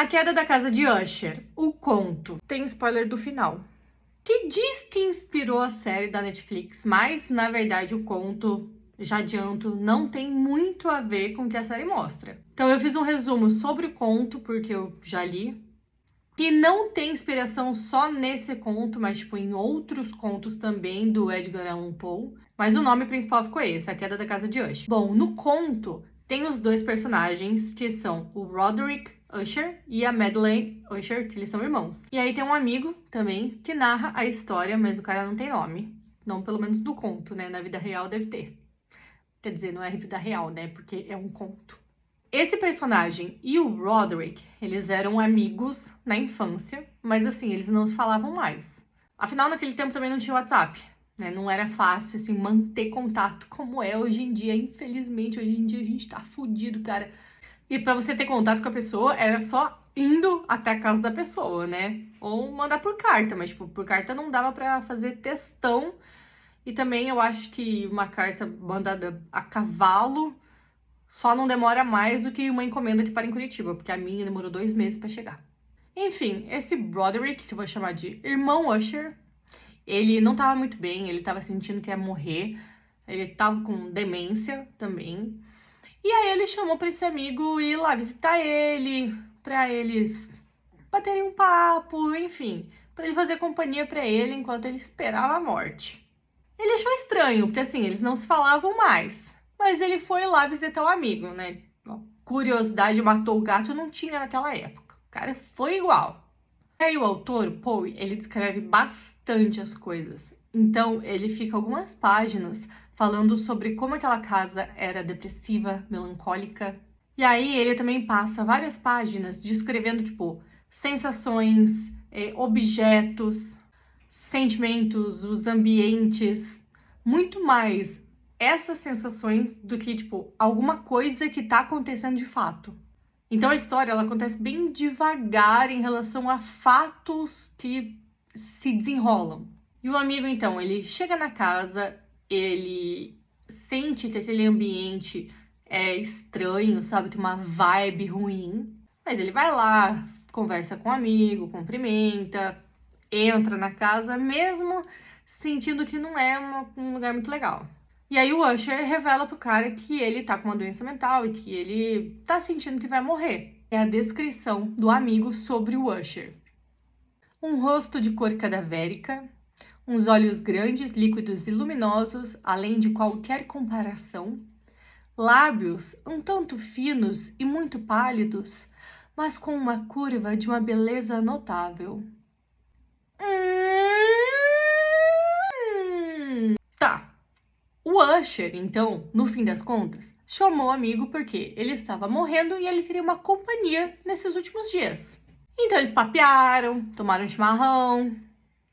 A Queda da Casa de Usher, o conto. Tem spoiler do final, que diz que inspirou a série da Netflix, mas na verdade o conto, já adianto, não tem muito a ver com o que a série mostra. Então eu fiz um resumo sobre o conto, porque eu já li, que não tem inspiração só nesse conto, mas tipo em outros contos também do Edgar Allan Poe. Mas o nome principal ficou esse, A Queda da Casa de Usher. Bom, no conto tem os dois personagens, que são o Roderick Usher e a Madeleine Usher, que eles são irmãos. E aí tem um amigo também que narra a história, mas o cara não tem nome. Não pelo menos do conto, né? Na vida real deve ter. Quer dizer, não é vida real, né? Porque é um conto. Esse personagem e o Roderick, eles eram amigos na infância, mas assim, eles não se falavam mais. Afinal, naquele tempo também não tinha WhatsApp, né? Não era fácil, assim, manter contato como é hoje em dia. Infelizmente, hoje em dia a gente tá fudido, cara. E pra você ter contato com a pessoa, era só indo até a casa da pessoa, né? Ou mandar por carta, mas, tipo, por carta não dava pra fazer textão. E também eu acho que uma carta mandada a cavalo só não demora mais do que uma encomenda que para em Curitiba, porque a minha demorou 2 meses pra chegar. Enfim, esse Broderick, que eu vou chamar de irmão Usher, ele não tava muito bem, ele tava sentindo que ia morrer, ele tava com demência também. E aí ele chamou pra esse amigo ir lá visitar ele, pra eles baterem um papo, enfim, pra ele fazer companhia pra ele enquanto ele esperava a morte. Ele achou estranho, porque assim, eles não se falavam mais, mas ele foi lá visitar o amigo, né? Curiosidade matou o gato não tinha naquela época, o cara foi igual. E aí o autor, o Poe, ele descreve bastante as coisas. Então, ele fica algumas páginas falando sobre como aquela casa era depressiva, melancólica. E aí ele também passa várias páginas descrevendo, tipo, sensações, objetos, sentimentos, os ambientes, muito mais essas sensações do que, tipo, alguma coisa que tá acontecendo de fato. Então a história, ela acontece bem devagar em relação a fatos que se desenrolam. E o amigo, então, ele chega na casa, ele sente que aquele ambiente é estranho, sabe? Tem uma vibe ruim. Mas ele vai lá, conversa com o amigo, cumprimenta, entra na casa, mesmo sentindo que não é um lugar muito legal. E aí o Usher revela pro cara que ele tá com uma doença mental e que ele tá sentindo que vai morrer. É a descrição do amigo sobre o Usher. Um rosto de cor cadavérica, uns olhos grandes, líquidos e luminosos, além de qualquer comparação, lábios um tanto finos e muito pálidos, mas com uma curva de uma beleza notável. Tá. O Usher, então, no fim das contas, chamou o amigo porque ele estava morrendo e ele queria uma companhia nesses últimos dias. Então eles papearam, tomaram chimarrão,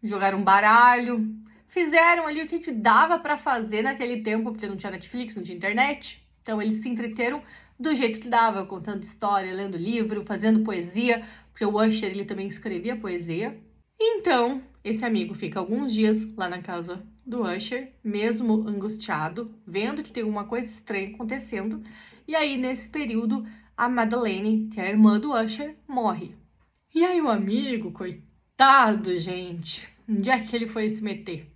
jogaram baralho, fizeram ali o que dava pra fazer naquele tempo, porque não tinha Netflix, não tinha internet. Então eles se entreteram do jeito que dava, contando história, lendo livro, fazendo poesia, porque o Usher, ele também escrevia poesia. Então, esse amigo fica alguns dias lá na casa do Usher, mesmo angustiado, vendo que tem uma coisa estranha acontecendo. E aí, nesse período, a Madeleine, que é a irmã do Usher, morre. E aí o amigo, coitado, gente, onde é que ele foi se meter?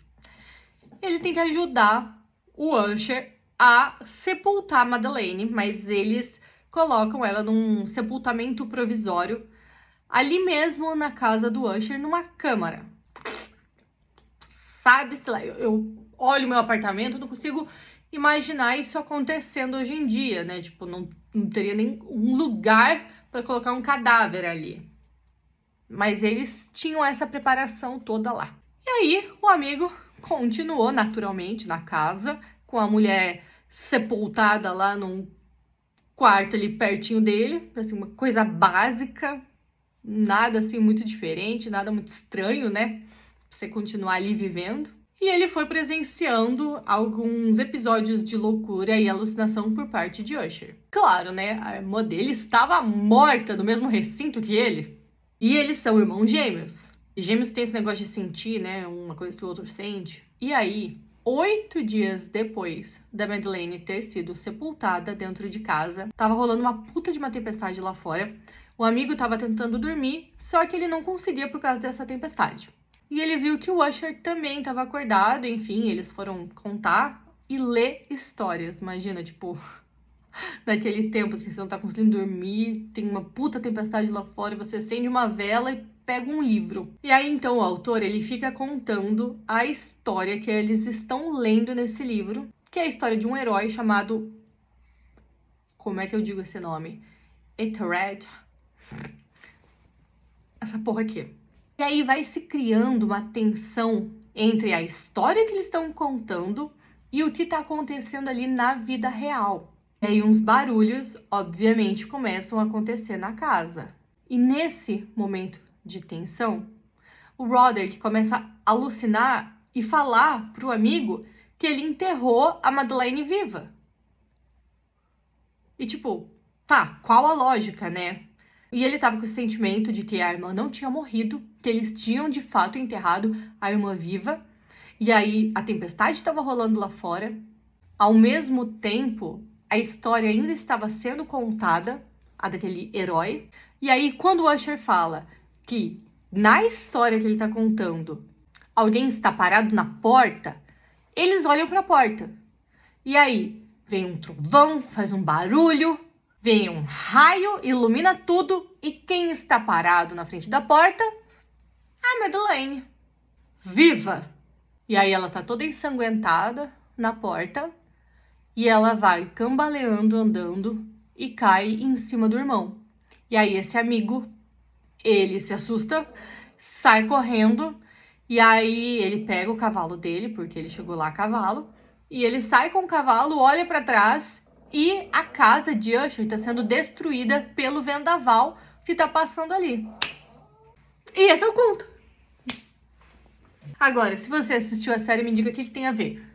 Ele tem que ajudar o Usher a sepultar a Madeleine, mas eles colocam ela num sepultamento provisório, ali mesmo na casa do Usher, numa câmara. Sabe-se lá, eu olho meu apartamento, não consigo imaginar isso acontecendo hoje em dia, né? Tipo, não teria nem um lugar para colocar um cadáver ali. Mas eles tinham essa preparação toda lá. E aí, o amigo continuou naturalmente na casa, com a mulher sepultada lá num quarto ali pertinho dele, assim, uma coisa básica, nada assim muito diferente, nada muito estranho, né? Pra você continuar ali vivendo. E ele foi presenciando alguns episódios de loucura e alucinação por parte de Usher. Claro, né? A irmã dele estava morta no mesmo recinto que ele. E eles são irmãos gêmeos. E gêmeos têm esse negócio de sentir, né? Uma coisa que o outro sente. E aí, 8 dias depois da Madeleine ter sido sepultada dentro de casa, tava rolando uma puta de uma tempestade lá fora. O amigo estava tentando dormir, só que ele não conseguia por causa dessa tempestade. E ele viu que o Usher também estava acordado, enfim, eles foram contar e ler histórias. Imagina, tipo, naquele tempo, assim, você não tá conseguindo dormir, tem uma puta tempestade lá fora, e você acende uma vela e pega um livro. E aí, então, o autor, ele fica contando a história que eles estão lendo nesse livro, que é a história de um herói chamado... Como é que eu digo esse nome? Ethered. Essa porra aqui. E aí vai se criando uma tensão entre a história que eles estão contando e o que tá acontecendo ali na vida real. E aí uns barulhos, obviamente, começam a acontecer na casa. E nesse momento de tensão, o Roderick começa a alucinar e falar pro amigo que ele enterrou a Madeleine viva. E tipo, tá, qual a lógica, né? E ele tava com o sentimento de que a irmã não tinha morrido, que eles tinham de fato enterrado a irmã viva. E aí a tempestade estava rolando lá fora. Ao mesmo tempo, a história ainda estava sendo contada, a daquele herói. E aí quando o Usher fala que na história que ele tá contando, alguém está parado na porta, eles olham para a porta. E aí vem um trovão, faz um barulho, vem um raio, ilumina tudo, e quem está parado na frente da porta? A Madeleine. Viva! E aí ela tá toda ensanguentada na porta, e ela vai cambaleando, andando, e cai em cima do irmão. E aí esse amigo, ele se assusta, sai correndo, e aí ele pega o cavalo dele, porque ele chegou lá a cavalo, e ele sai com o cavalo, olha para trás, e a casa de Usher está sendo destruída pelo vendaval que tá passando ali. E esse é o conto. Agora, se você assistiu a série, me diga o que tem a ver.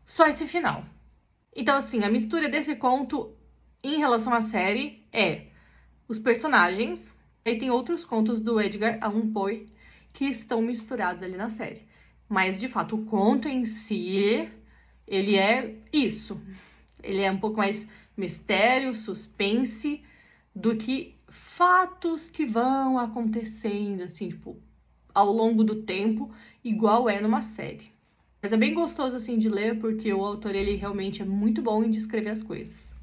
Só esse final. Então, assim, a mistura desse conto em relação à série é os personagens, e tem outros contos do Edgar Allan Poe que estão misturados ali na série. Mas, de fato, o conto em si, ele é isso. Ele é um pouco mais mistério, suspense, do que fatos que vão acontecendo, assim, tipo, ao longo do tempo, igual é numa série. Mas é bem gostoso, assim, de ler, porque o autor, ele realmente é muito bom em descrever as coisas.